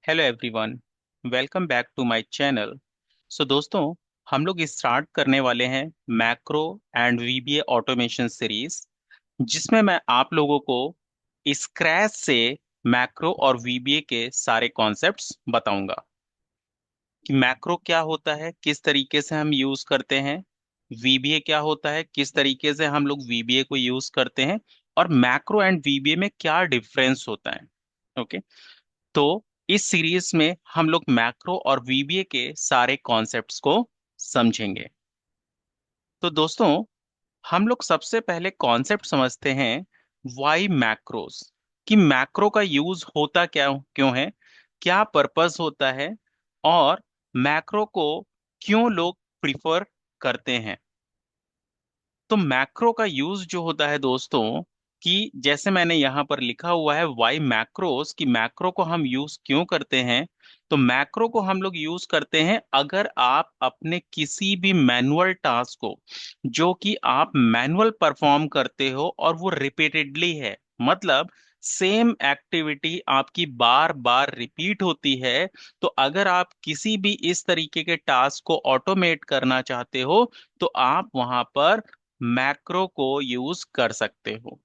Hello everyone. Welcome back to my channel. So दोस्तों, हम लोग स्टार्ट करने वाले हैं macro and VBA automation series, जिसमें मैं आप लोगों को स्क्रैच से मैक्रो और वीबीए के सारे कॉन्सेप्ट्स बताऊंगा कि मैक्रो क्या होता है, किस तरीके से हम यूज करते हैं, वीबीए क्या होता है, किस तरीके से हम लोग वीबीए को यूज करते हैं, और मैक्रो एंड वीबीए में क्या डिफरेंस होता है। ओके। तो इस सीरीज में हम लोग मैक्रो और वीबीए के सारे कॉन्सेप्ट्स को समझेंगे। तो दोस्तों, हम लोग सबसे पहले कॉन्सेप्ट समझते हैं वाई मैक्रोस, कि मैक्रो का यूज होता क्या क्यों है, क्या पर्पस होता है, और मैक्रो को क्यों लोग प्रिफर करते हैं। तो मैक्रो का यूज जो होता है दोस्तों, कि जैसे मैंने यहाँ पर लिखा हुआ है वाई मैक्रोस, कि मैक्रो को हम यूज क्यों करते हैं। तो मैक्रो को हम लोग यूज करते हैं अगर आप अपने किसी भी मैनुअल टास्क को, जो कि आप मैनुअल परफॉर्म करते हो और वो रिपीटेडली है, मतलब सेम एक्टिविटी आपकी बार बार रिपीट होती है। तो अगर आप किसी भी इस तरीके के टास्क को ऑटोमेट करना चाहते हो, तो आप वहां पर मैक्रो को यूज कर सकते हो।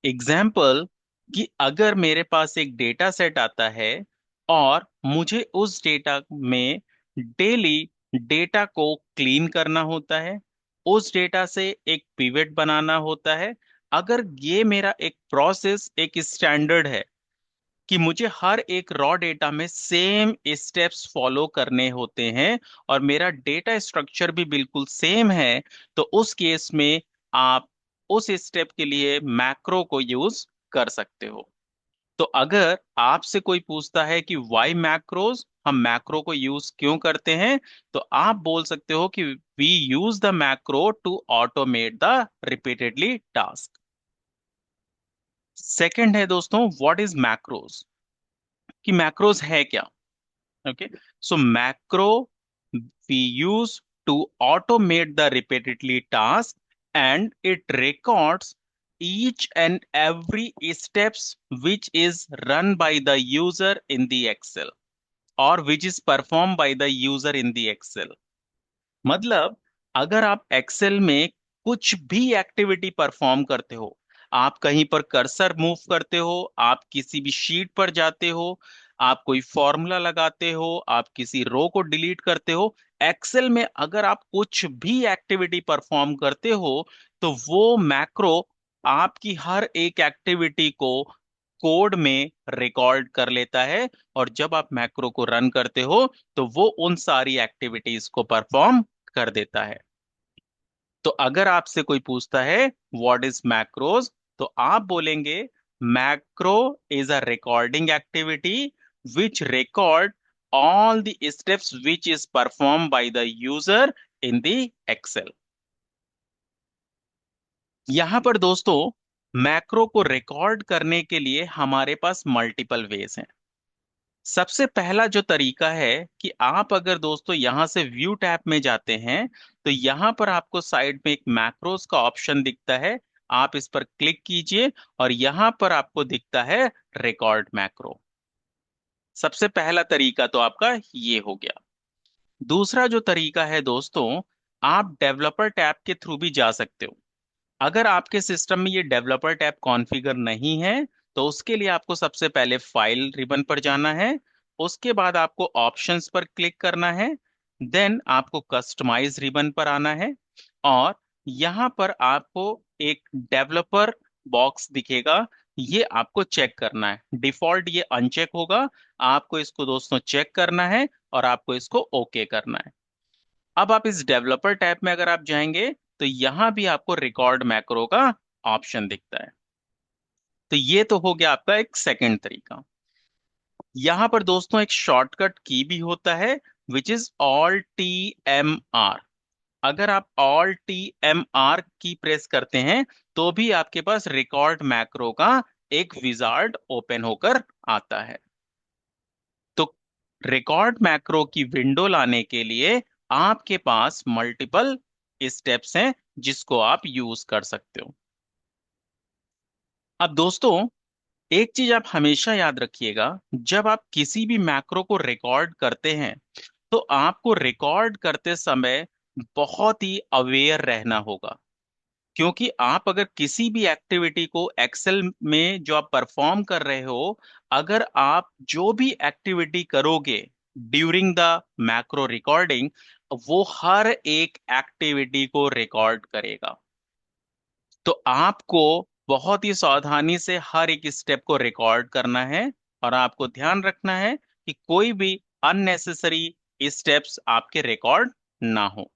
एग्जाम्पल, कि अगर मेरे पास एक डेटा सेट आता है और मुझे उस डेटा में डेली डेटा को क्लीन करना होता है, उस डेटा से एक पिवट बनाना होता है। अगर ये मेरा एक प्रोसेस, एक स्टैंडर्ड है कि मुझे हर एक रॉ डेटा में सेम स्टेप्स फॉलो करने होते हैं और मेरा डेटा स्ट्रक्चर भी बिल्कुल सेम है, तो उस केस में आप उस स्टेप के लिए मैक्रो को यूज कर सकते हो। तो अगर आपसे कोई पूछता है कि वाई मैक्रोज, हम मैक्रो को यूज क्यों करते हैं, तो आप बोल सकते हो कि we use the macro to automate the repeatedly task. Second है दोस्तों, व्हाट इज मैक्रोज, कि मैक्रोज है क्या। Okay. So macro we use to automate the repeatedly task, and it records each and every steps which is run by the user in the excel, or which is performed by the user in the excel। मतलब अगर आप Excel में कुछ भी activity perform करते हो, आप कहीं पर कर्सर मूव करते हो, आप किसी भी शीट पर जाते हो, आप कोई फॉर्मूला लगाते हो, आप किसी रो को डिलीट करते हो, एक्सेल में अगर आप कुछ भी एक्टिविटी परफॉर्म करते हो, तो वो मैक्रो आपकी हर एक एक्टिविटी को कोड में रिकॉर्ड कर लेता है। और जब आप मैक्रो को रन करते हो, तो वो उन सारी एक्टिविटीज को परफॉर्म कर देता है। तो अगर आपसे कोई पूछता है व्हाट इज मैक्रोज, तो आप बोलेंगे macro is a recording activity which record all the steps which is perform by the user in the Excel. यहां पर दोस्तों, मैक्रो को रिकॉर्ड करने के लिए हमारे पास मल्टीपल वेज हैं। सबसे पहला जो तरीका है, कि आप अगर दोस्तों यहां से व्यू टैब में जाते हैं, तो यहां पर आपको साइड में एक मैक्रोस का ऑप्शन दिखता है। आप इस पर क्लिक कीजिए और यहां पर आपको दिखता है रिकॉर्ड मैक्रो। सबसे पहला तरीका तो आपका ये हो गया। दूसरा जो तरीका है दोस्तों, आप डेवलपर टैब के थ्रू भी जा सकते हो। अगर आपके सिस्टम में ये डेवलपर टैब कॉन्फ़िगर नहीं है, तो उसके लिए आपको सबसे पहले फाइल रिबन पर जाना है। उसके बाद आपको ऑप्शंस पर क्लिक करना है। देन आपको कस्टमाइज रिबन पर आना है, और यहाँ पर आपको एक डेवलपर बॉक्स दिखेगा। ये आपको चेक करना है, डिफॉल्ट ये अनचेक होगा। आपको इसको दोस्तों चेक करना है और आपको इसको ओके करना है। अब आप इस डेवलपर टैब में अगर आप जाएंगे, तो यहां भी आपको रिकॉर्ड मैक्रो का ऑप्शन दिखता है। तो ये तो हो गया आपका एक सेकंड तरीका। यहां पर दोस्तों एक शॉर्टकट की भी होता है, विच इज Alt+T+M+R। अगर आप Alt+T+M+R की प्रेस करते हैं, तो भी आपके पास रिकॉर्ड मैक्रो का एक विजार्ड ओपन होकर आता है। तो रिकॉर्ड मैक्रो की विंडो लाने के लिए आपके पास मल्टीपल स्टेप्स हैं, जिसको आप यूज कर सकते हो। अब दोस्तों, एक चीज आप हमेशा याद रखिएगा, जब आप किसी भी मैक्रो को रिकॉर्ड करते हैं तो आपको रिकॉर्ड करते समय बहुत ही अवेयर रहना होगा। क्योंकि आप अगर किसी भी एक्टिविटी को एक्सेल में जो आप परफॉर्म कर रहे हो, अगर आप जो भी एक्टिविटी करोगे ड्यूरिंग द मैक्रो रिकॉर्डिंग, वो हर एक एक्टिविटी को रिकॉर्ड करेगा। तो आपको बहुत ही सावधानी से हर एक स्टेप को रिकॉर्ड करना है, और आपको ध्यान रखना है कि कोई भी अननेसेसरी स्टेप्स आपके रिकॉर्ड ना हो।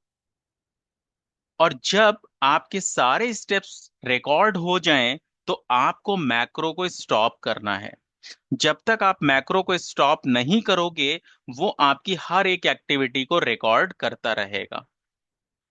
और जब आपके सारे स्टेप्स रिकॉर्ड हो जाएं तो आपको मैक्रो को स्टॉप करना है। जब तक आप मैक्रो को स्टॉप नहीं करोगे, वो आपकी हर एक एक्टिविटी को रिकॉर्ड करता रहेगा।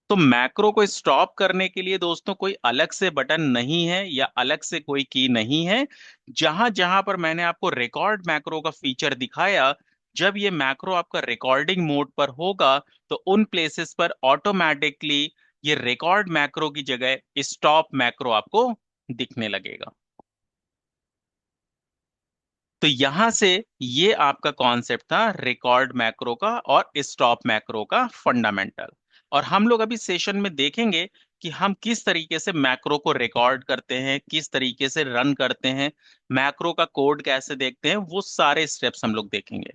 तो मैक्रो को स्टॉप करने के लिए दोस्तों कोई अलग से बटन नहीं है या अलग से कोई की नहीं है। जहां जहां पर मैंने आपको रिकॉर्ड मैक्रो का फीचर दिखाया, जब ये मैक्रो आपका रिकॉर्डिंग मोड पर होगा तो उन प्लेसेस पर ऑटोमेटिकली ये रिकॉर्ड मैक्रो की जगह स्टॉप मैक्रो आपको दिखने लगेगा। तो यहां से ये आपका कॉन्सेप्ट था रिकॉर्ड मैक्रो का और स्टॉप मैक्रो का फंडामेंटल। और हम लोग अभी सेशन में देखेंगे कि हम किस तरीके से मैक्रो को रिकॉर्ड करते हैं, किस तरीके से रन करते हैं, मैक्रो का कोड कैसे देखते हैं, वो सारे स्टेप्स हम लोग देखेंगे।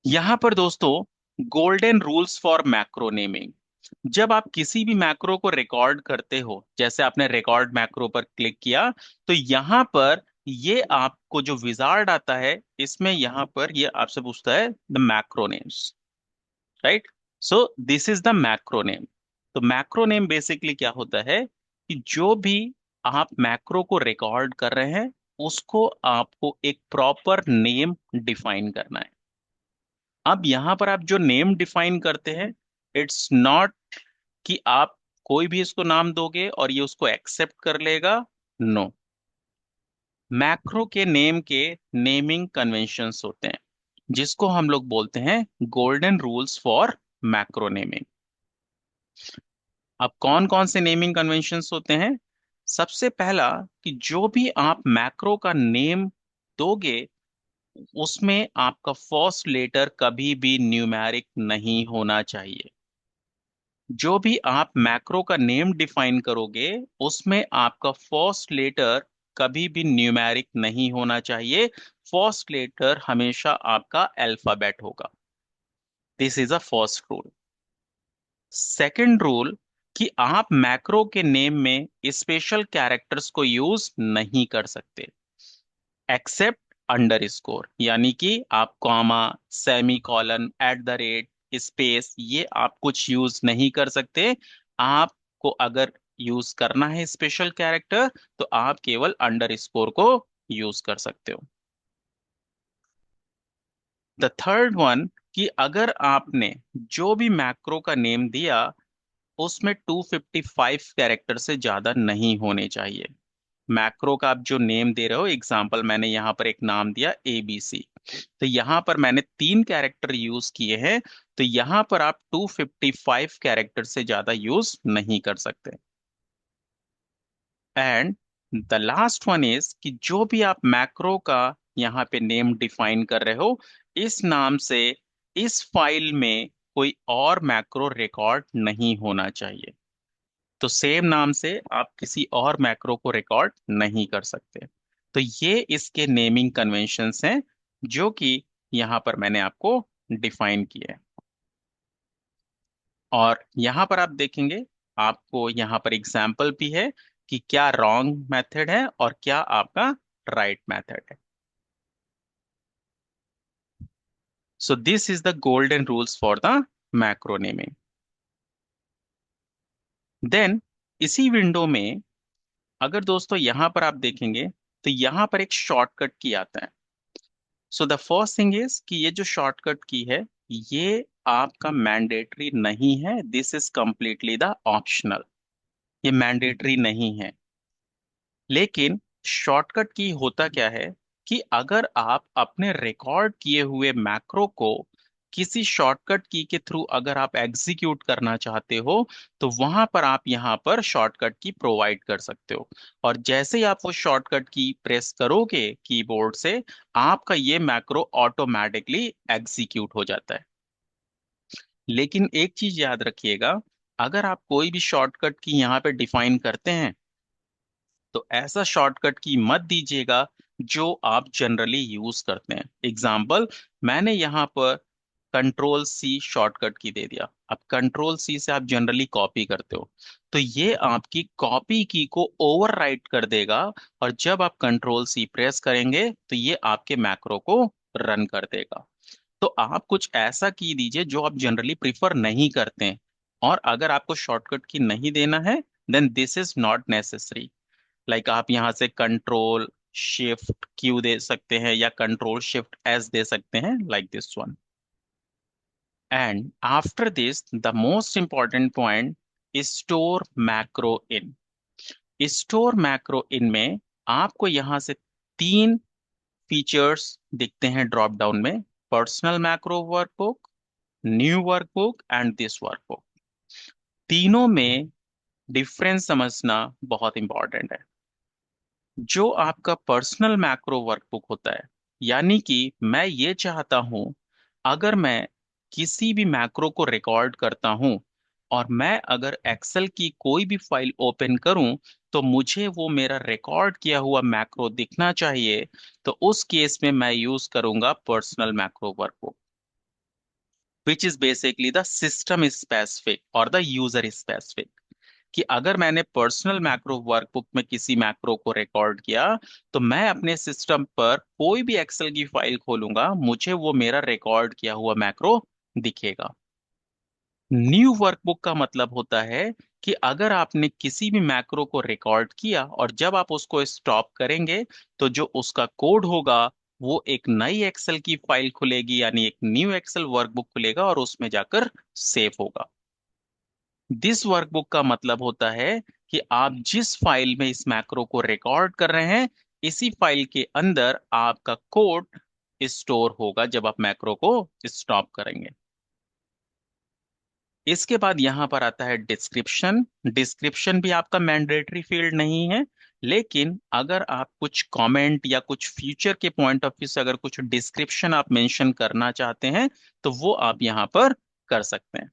यहां पर दोस्तों golden rules for macro naming. जब आप किसी भी मैक्रो को रिकॉर्ड करते हो, जैसे आपने रिकॉर्ड मैक्रो पर क्लिक किया, तो यहाँ पर ये आपको जो विजार्ड आता है, इसमें यहाँ पर ये आपसे पूछता है the macro names, right. So this is the macro name. तो मैक्रो नेम बेसिकली क्या होता है कि जो भी आप मैक्रो को रिकॉर्ड कर रहे हैं उसको आपको एक प्रॉपर नेम डिफाइन करना है। अब यहाँ पर आप जो नेम डिफाइन करते हैं, इट्स नॉट कि आप कोई भी इसको नाम दोगे और ये उसको एक्सेप्ट कर लेगा। नो, मैक्रो के नेम के नेमिंग कन्वेंशंस होते हैं, जिसको हम लोग बोलते हैं golden rules for macro naming. अब कौन कौन से नेमिंग कन्वेंशंस होते हैं? सबसे पहला, कि जो भी आप मैक्रो का नेम दोगे उसमें आपका फर्स्ट लेटर कभी भी न्यूमेरिक नहीं होना चाहिए। जो भी आप मैक्रो का नेम डिफाइन करोगे उसमें आपका फर्स्ट लेटर कभी भी न्यूमेरिक नहीं होना चाहिए। फर्स्ट लेटर हमेशा आपका अल्फाबेट होगा। This is a first rule. Second rule, कि आप मैक्रो के नेम में स्पेशल कैरेक्टर्स को यूज नहीं कर सकते एक्सेप्ट अंडर स्कोर, यानी कि आप comma, semi colon, at the rate, space, ये आप कुछ यूज नहीं कर सकते। आपको अगर यूज करना है स्पेशल कैरेक्टर तो आप केवल अंडर स्कोर को यूज कर सकते हो। द थर्ड वन, कि अगर आपने जो भी मैक्रो का नेम दिया उसमें 255 कैरेक्टर से ज्यादा नहीं होने चाहिए। मैक्रो का आप जो नेम दे रहे हो, एग्जाम्पल मैंने यहाँ पर एक नाम दिया ABC, तो यहाँ पर मैंने 3 कैरेक्टर यूज किए हैं, तो यहाँ पर आप 255 कैरेक्टर से ज्यादा यूज नहीं कर सकते। And the last one is, कि जो भी आप मैक्रो का यहाँ पे नेम डिफाइन कर रहे हो, इस नाम से इस फाइल में कोई और मैक्रो रिकॉर्ड नहीं होना चाहिए। तो सेम नाम से आप किसी और मैक्रो को रिकॉर्ड नहीं कर सकते। तो ये इसके नेमिंग कन्वेंशंस हैं जो कि यहाँ पर मैंने आपको डिफाइन किए हैं। और यहाँ पर आप देखेंगे, आपको यहाँ पर एग्जाम्पल भी है कि क्या रॉन्ग मेथड है और क्या आपका राइट मेथड है। So this is the golden rules for the macro naming. Then इसी विंडो में अगर दोस्तों यहाँ पर आप देखेंगे तो यहाँ पर एक शॉर्टकट की आता है। So the first thing is कि ये जो शॉर्टकट की है ये आपका मैंडेटरी नहीं है, this is completely the optional. ये मैंडेटरी नहीं है। लेकिन शॉर्टकट की होता क्या है कि अगर आप अपने रिकॉर्ड किए हुए मैक्रो को किसी शॉर्टकट की के थ्रू अगर आप एग्जीक्यूट करना चाहते हो तो वहां पर आप यहाँ पर शॉर्टकट की प्रोवाइड कर सकते हो। और जैसे ही आप वो शॉर्टकट की प्रेस करोगे कीबोर्ड से, आपका ये मैक्रो ऑटोमेटिकली एग्जीक्यूट हो जाता है। लेकिन एक चीज याद रखिएगा, अगर आप कोई भी शॉर्टकट की यहाँ पे डिफाइन करते हैं तो ऐसा शॉर्टकट की मत दीजिएगा जो आप जनरली यूज करते हैं। एग्जाम्पल, मैंने यहाँ पर कंट्रोल सी शॉर्टकट की दे दिया। अब कंट्रोल सी से आप जनरली कॉपी करते हो, तो ये आपकी कॉपी की को ओवरराइट कर देगा। और जब आप कंट्रोल सी प्रेस करेंगे तो ये आपके मैक्रो को रन कर देगा। तो आप कुछ ऐसा की दीजिए जो आप जनरली प्रिफर नहीं करते हैं। और अगर आपको शॉर्टकट की नहीं देना है, then this is not necessary. Like आप यहाँ से कंट्रोल शिफ्ट क्यू दे सकते हैं या कंट्रोल शिफ्ट एस दे सकते हैं, like this one. And after this the most important point, store macro in. Store macro in में आपको यहाँ से तीन फीचर्स दिखते हैं ड्रॉप डाउन में: personal macro workbook, new workbook and this workbook. तीनों में डिफरेंस समझना बहुत इंपॉर्टेंट है। जो आपका पर्सनल मैक्रो वर्कबुक होता है, यानी कि मैं ये चाहता हूं, अगर मैं किसी भी मैक्रो को रिकॉर्ड करता हूं और मैं अगर एक्सेल की कोई भी फाइल ओपन करूं तो मुझे वो मेरा रिकॉर्ड किया हुआ मैक्रो दिखना चाहिए, तो उस केस में मैं यूज करूंगा personal macro workbook, which is basically the system specific और द यूजर स्पेसिफिक। कि अगर मैंने पर्सनल मैक्रो वर्कबुक में किसी मैक्रो को रिकॉर्ड किया तो मैं अपने सिस्टम पर कोई भी एक्सेल की फाइल खोलूंगा, मुझे वो मेरा रिकॉर्ड किया हुआ मैक्रो दिखेगा। न्यू वर्कबुक का मतलब होता है कि अगर आपने किसी भी मैक्रो को रिकॉर्ड किया और जब आप उसको स्टॉप करेंगे तो जो उसका कोड होगा वो एक नई एक्सेल की फाइल खुलेगी, यानी एक न्यू एक्सेल वर्कबुक खुलेगा और उसमें जाकर सेव होगा। दिस वर्कबुक का मतलब होता है कि आप जिस फाइल में इस मैक्रो को रिकॉर्ड कर रहे हैं, इसी फाइल के अंदर आपका कोड स्टोर होगा जब आप मैक्रो को स्टॉप करेंगे। इसके बाद यहां पर आता है डिस्क्रिप्शन। डिस्क्रिप्शन भी आपका मैंडेटरी फील्ड नहीं है, लेकिन अगर आप कुछ कमेंट या कुछ फ्यूचर के पॉइंट ऑफ व्यू से अगर कुछ डिस्क्रिप्शन आप मेंशन करना चाहते हैं तो वो आप यहां पर कर सकते हैं।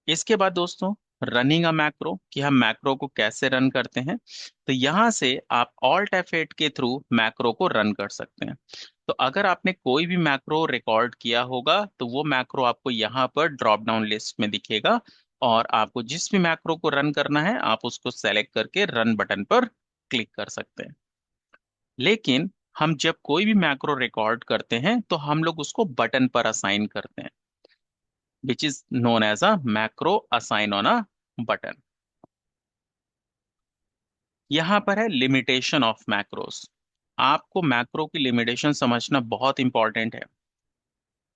इसके बाद दोस्तों, रनिंग अ मैक्रो, कि हम मैक्रो को कैसे रन करते हैं। तो यहां से आप ऑल्ट F8 के थ्रू मैक्रो को रन कर सकते हैं। तो अगर आपने कोई भी मैक्रो रिकॉर्ड किया होगा तो वो मैक्रो आपको यहाँ पर ड्रॉप डाउन लिस्ट में दिखेगा, और आपको जिस भी मैक्रो को रन करना है आप उसको सेलेक्ट करके रन बटन पर क्लिक कर सकते हैं। लेकिन हम जब कोई भी मैक्रो रिकॉर्ड करते हैं तो हम लोग उसको बटन पर असाइन करते हैं, which is known as a macro assign on a button। यहां पर है लिमिटेशन ऑफ मैक्रोस। आपको मैक्रो की लिमिटेशन समझना बहुत इंपॉर्टेंट है।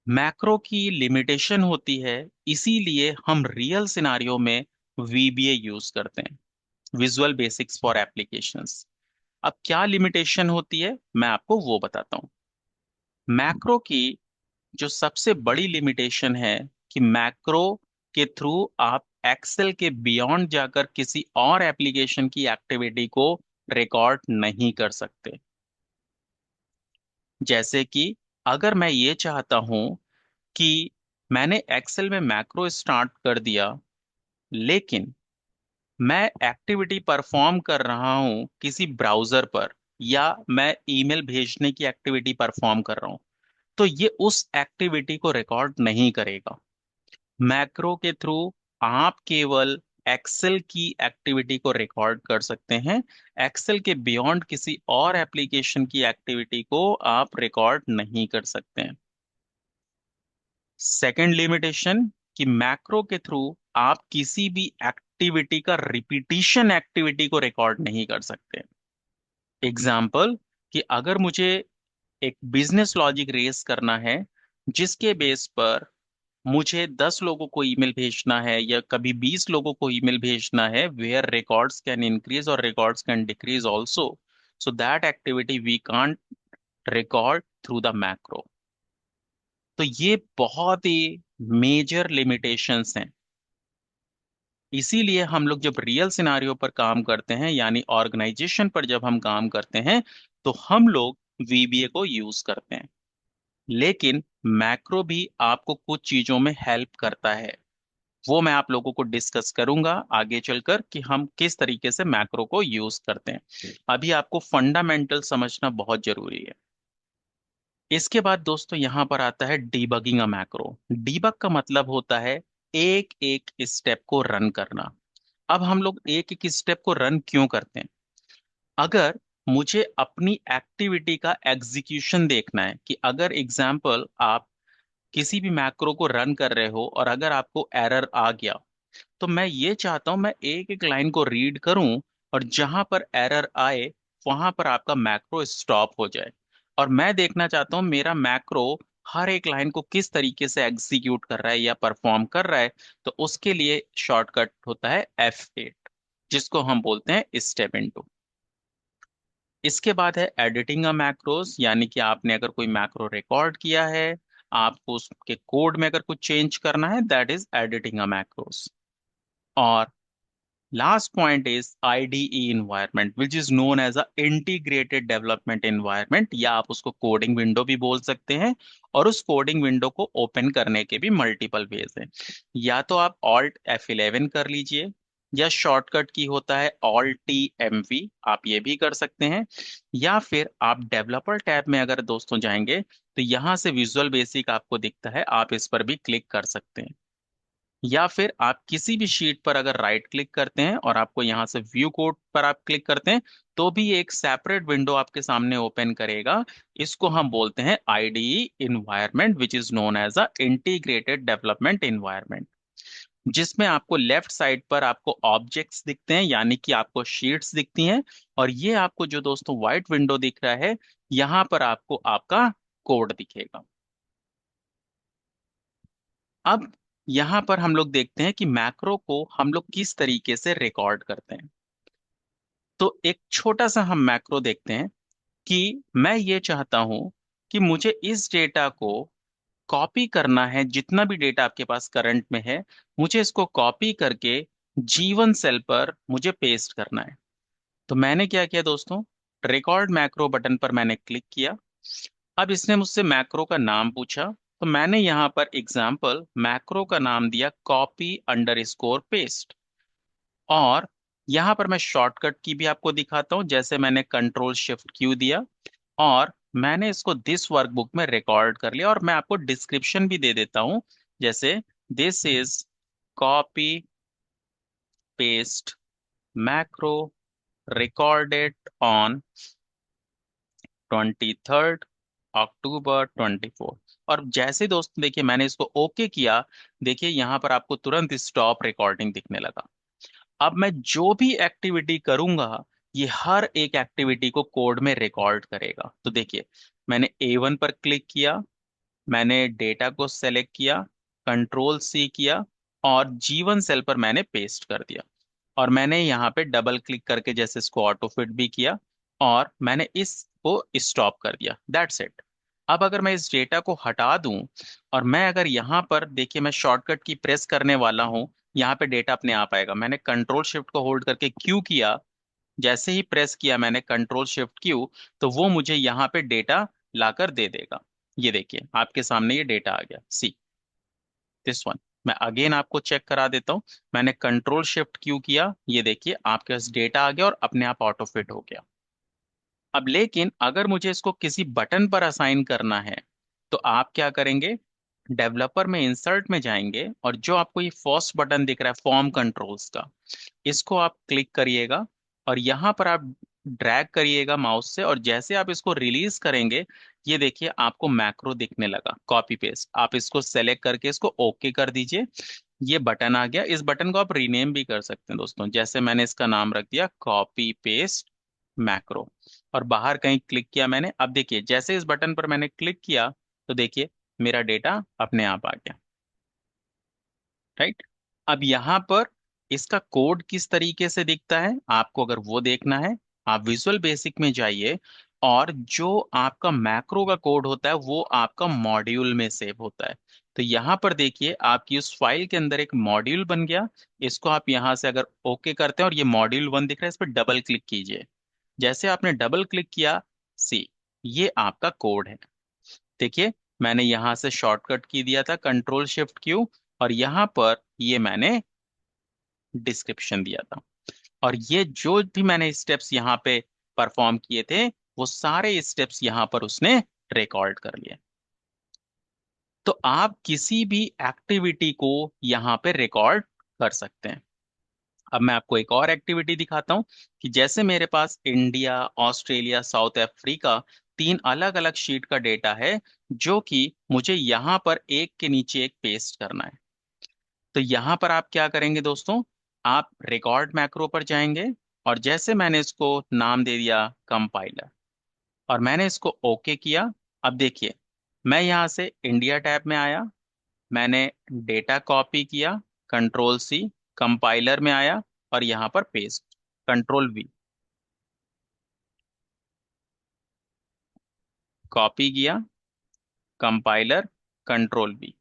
मैक्रो की लिमिटेशन होती है, इसीलिए हम रियल सिनारियो में VBA यूज करते हैं, विजुअल बेसिक्स फॉर एप्लीकेशंस। अब क्या लिमिटेशन होती है मैं आपको वो बताता हूँ। मैक्रो की जो सबसे बड़ी लिमिटेशन है कि मैक्रो के थ्रू आप एक्सेल के बियॉन्ड जाकर किसी और एप्लीकेशन की एक्टिविटी को रिकॉर्ड नहीं कर सकते। जैसे कि अगर मैं ये चाहता हूं कि मैंने एक्सेल में मैक्रो स्टार्ट कर दिया, लेकिन मैं एक्टिविटी परफॉर्म कर रहा हूं किसी ब्राउजर पर, या मैं ईमेल भेजने की एक्टिविटी परफॉर्म कर रहा हूं, तो ये उस एक्टिविटी को रिकॉर्ड नहीं करेगा। मैक्रो के थ्रू आप केवल एक्सेल की एक्टिविटी को रिकॉर्ड कर सकते हैं। एक्सेल के बियॉन्ड किसी और एप्लीकेशन की एक्टिविटी को आप रिकॉर्ड नहीं कर सकते हैं। सेकंड लिमिटेशन, कि मैक्रो के थ्रू आप किसी भी एक्टिविटी का रिपीटिशन एक्टिविटी को रिकॉर्ड नहीं कर सकते। एग्जाम्पल, कि अगर मुझे एक बिजनेस लॉजिक रेस करना है जिसके बेस पर मुझे 10 लोगों को ईमेल भेजना है या कभी 20 लोगों को ईमेल भेजना है, वेयर रिकॉर्ड्स कैन इंक्रीज और records can decrease also, so that activity we can't record through the macro. तो ये बहुत ही मेजर लिमिटेशंस हैं। इसीलिए हम लोग जब रियल सिनारियो पर काम करते हैं, यानी ऑर्गेनाइजेशन पर जब हम काम करते हैं, तो हम लोग वीबीए को यूज करते हैं। लेकिन मैक्रो भी आपको कुछ चीजों में हेल्प करता है। वो मैं आप लोगों को डिस्कस करूंगा आगे चलकर कि हम किस तरीके से मैक्रो को यूज करते हैं। अभी आपको फंडामेंटल समझना बहुत जरूरी है। इसके बाद दोस्तों यहां पर आता है डीबगिंग अ मैक्रो। डीबग का मतलब होता है एक एक स्टेप को रन करना। अब हम लोग एक एक स्टेप को रन क्यों करते हैं? अगर मुझे अपनी एक्टिविटी का एग्जीक्यूशन देखना है, कि अगर एग्जाम्पल आप किसी भी मैक्रो को रन कर रहे हो और अगर आपको एरर आ गया, तो मैं ये चाहता हूं मैं एक एक लाइन को रीड करूं, और जहां पर एरर आए वहां पर आपका मैक्रो स्टॉप हो जाए। और मैं देखना चाहता हूं मेरा मैक्रो हर एक लाइन को किस तरीके से एग्जीक्यूट कर रहा है या परफॉर्म कर रहा है। तो उसके लिए शॉर्टकट होता है F8, जिसको हम बोलते हैं स्टेप इनटू। इसके बाद है एडिटिंग अ मैक्रोस, यानी कि आपने अगर कोई मैक्रो रिकॉर्ड किया है, आपको उसके कोड में अगर कुछ चेंज करना है, that is editing a macros. और last point is IDE environment, which is known as a integrated development environment, या आप उसको कोडिंग विंडो भी बोल सकते हैं। और उस कोडिंग विंडो को ओपन करने के भी मल्टीपल वेज हैं। या तो आप Alt F11 कर लीजिए, या शॉर्टकट की होता है Alt TMV, आप ये भी कर सकते हैं। या फिर आप डेवलपर टैब में अगर दोस्तों जाएंगे, तो यहाँ से विजुअल बेसिक आपको दिखता है, आप इस पर भी क्लिक कर सकते हैं। या फिर आप किसी भी शीट पर अगर राइट क्लिक करते हैं और आपको यहां से व्यू कोड पर आप क्लिक करते हैं, तो भी एक सेपरेट विंडो आपके सामने ओपन करेगा। इसको हम बोलते हैं IDE environment, which is known as a integrated development environment, जिसमें आपको लेफ्ट साइड पर आपको ऑब्जेक्ट्स दिखते हैं, यानी कि आपको शीट्स दिखती हैं। और ये आपको जो दोस्तों व्हाइट विंडो दिख रहा है, यहाँ पर आपको आपका कोड दिखेगा। अब यहां पर हम लोग देखते हैं कि मैक्रो को हम लोग किस तरीके से रिकॉर्ड करते हैं। तो एक छोटा सा हम मैक्रो देखते हैं कि मैं ये चाहता हूं कि मुझे इस डेटा को कॉपी करना है, जितना भी डेटा आपके पास करंट में है, मुझे इसको कॉपी करके G1 सेल पर मुझे पेस्ट करना है। तो मैंने क्या किया दोस्तों, रिकॉर्ड मैक्रो बटन पर मैंने क्लिक किया। अब इसने मुझसे मैक्रो का नाम पूछा, तो मैंने यहाँ पर एग्जाम्पल मैक्रो का नाम दिया कॉपी अंडर स्कोर पेस्ट। और यहाँ पर मैं शॉर्टकट की भी आपको दिखाता हूँ, जैसे मैंने Ctrl+Shift+Q दिया, और मैंने इसको दिस वर्कबुक में रिकॉर्ड कर लिया। और मैं आपको डिस्क्रिप्शन भी दे देता हूँ, जैसे this is copy paste macro recorded on 23rd October 24। और जैसे दोस्त देखिए मैंने इसको ओके किया, देखिए यहाँ पर आपको तुरंत स्टॉप रिकॉर्डिंग दिखने लगा। अब मैं जो भी एक्टिविटी करूंगा, ये हर एक एक्टिविटी को कोड में रिकॉर्ड करेगा। तो देखिए मैंने A1 पर क्लिक किया, मैंने डेटा को सेलेक्ट किया, Ctrl+C किया, और G1 सेल पर मैंने पेस्ट कर दिया। और मैंने यहाँ पे डबल क्लिक करके जैसे इसको ऑटो फिट भी किया, और मैंने इसको स्टॉप कर दिया। That's it. अब अगर मैं इस डेटा को हटा दूं, और मैं अगर यहाँ पर देखिए मैं शॉर्टकट की प्रेस करने वाला हूँ, यहाँ पे डेटा अपने आप आएगा। मैंने Ctrl+Shift को होल्ड करके क्यू किया, जैसे ही प्रेस किया मैंने Ctrl+Shift+Q, तो वो मुझे यहाँ पे डेटा लाकर दे देगा। ये देखिए आपके सामने ये डेटा आ गया, सी दिस वन। मैं अगेन आपको चेक करा देता हूँ। मैंने Ctrl+Shift+Q किया, ये देखिए आपके पास डेटा आ गया और अपने आप ऑटो फिट हो गया। अब लेकिन अगर मुझे इसको किसी बटन पर असाइन करना है, तो आप क्या करेंगे, डेवलपर में इंसर्ट में जाएंगे, और जो आपको ये फर्स्ट बटन दिख रहा है फॉर्म कंट्रोल्स का, इसको आप क्लिक करिएगा, और यहाँ पर आप ड्रैग करिएगा माउस से, और जैसे आप इसको रिलीज करेंगे, ये देखिए आपको मैक्रो दिखने लगा कॉपी पेस्ट। आप इसको सेलेक्ट करके इसको ओके कर दीजिए, ये बटन आ गया। इस बटन को आप रीनेम भी कर सकते हैं दोस्तों, जैसे मैंने इसका नाम रख दिया कॉपी पेस्ट मैक्रो। और बाहर कहीं क्लिक किया मैंने, अब देखिए जैसे इस बटन पर मैंने क्लिक किया, तो देखिए मेरा डेटा अपने आप आ गया। राइट। अब यहाँ पर इसका कोड किस तरीके से दिखता है, आपको अगर वो देखना है, आप विजुअल बेसिक में जाइए, और जो आपका मैक्रो का कोड होता है वो आपका मॉड्यूल में सेव होता है। तो यहाँ पर देखिए आपकी उस फाइल के अंदर एक मॉड्यूल बन गया। इसको आप यहाँ से अगर ओके करते हैं और ये मॉड्यूल वन दिख रहा है, इस पर डबल क्लिक कीजिए। जैसे आपने डबल क्लिक किया, सी, ये आपका कोड है। देखिए, मैंने यहाँ से शॉर्टकट की दिया था कंट्रोल शिफ्ट क्यू, और यहाँ पर ये मैंने डिस्क्रिप्शन दिया था। और ये जो भी मैंने स्टेप्स यहाँ पे परफॉर्म किए थे, वो सारे स्टेप्स यहाँ पर उसने रिकॉर्ड कर लिए। तो आप किसी भी एक्टिविटी को यहाँ पे रिकॉर्ड कर सकते हैं। अब मैं आपको एक और एक्टिविटी दिखाता हूं कि जैसे मेरे पास इंडिया, ऑस्ट्रेलिया, साउथ अफ्रीका, तीन अलग अलग शीट का डेटा है, जो कि मुझे यहाँ पर एक के नीचे एक पेस्ट करना है। तो यहाँ पर आप क्या करेंगे दोस्तों, आप रिकॉर्ड मैक्रो पर जाएंगे, और जैसे मैंने इसको नाम दे दिया कंपाइलर, और मैंने इसको ओके किया। अब देखिए, मैं यहाँ से इंडिया टैब में आया, मैंने डेटा कॉपी किया, कंट्रोल सी, कंपाइलर में आया, और यहाँ पर पेस्ट, कंट्रोल वी, कॉपी किया, कंपाइलर, कंट्रोल वी।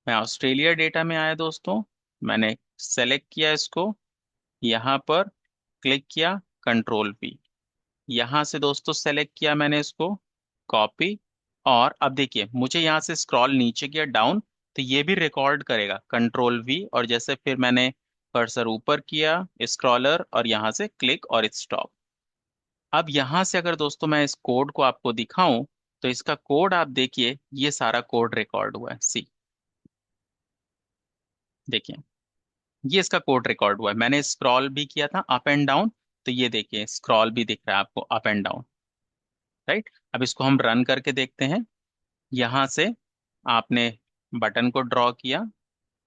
मैं ऑस्ट्रेलिया डेटा में आया दोस्तों, मैंने सेलेक्ट किया इसको, यहाँ पर क्लिक किया, कंट्रोल वी। यहाँ से दोस्तों सेलेक्ट किया मैंने इसको, कॉपी, और अब देखिए मुझे यहाँ से स्क्रॉल नीचे किया, डाउन, तो ये भी रिकॉर्ड करेगा, कंट्रोल वी, और जैसे फिर मैंने कर्सर ऊपर किया, स्क्रॉलर, और यहाँ से क्लिक और स्टॉप। अब यहाँ से अगर दोस्तों मैं इस कोड को आपको दिखाऊं, तो इसका कोड आप देखिए, ये सारा कोड रिकॉर्ड हुआ है, सी, देखिए, ये इसका कोड रिकॉर्ड हुआ है। मैंने स्क्रॉल भी किया था अप एंड डाउन, तो ये देखिए स्क्रॉल भी दिख रहा है आपको, अप एंड डाउन, राइट। अब इसको हम रन करके देखते हैं। यहाँ से आपने बटन को ड्रॉ किया,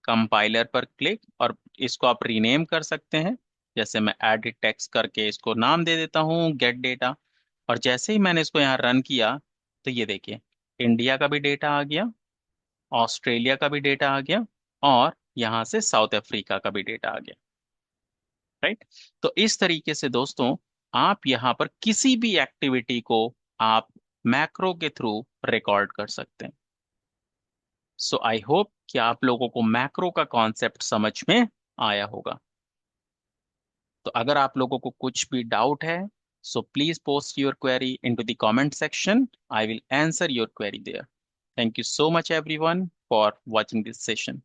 कंपाइलर पर क्लिक, और इसको आप रीनेम कर सकते हैं। जैसे मैं एडिट टेक्स्ट करके इसको नाम दे देता हूँ गेट डेटा। और जैसे ही मैंने इसको यहाँ रन किया, तो ये देखिए इंडिया का भी डेटा आ गया, ऑस्ट्रेलिया का भी डेटा आ गया, और यहाँ से साउथ अफ्रीका का भी डेटा आ गया, राइट। तो इस तरीके से दोस्तों आप यहाँ पर किसी भी एक्टिविटी को आप मैक्रो के थ्रू रिकॉर्ड कर सकते हैं। सो आई होप कि आप लोगों को मैक्रो का कॉन्सेप्ट समझ में आया होगा। तो अगर आप लोगों को कुछ भी डाउट है, so please post your query into the comment section, I will answer your query there. Thank you so much everyone for watching this session.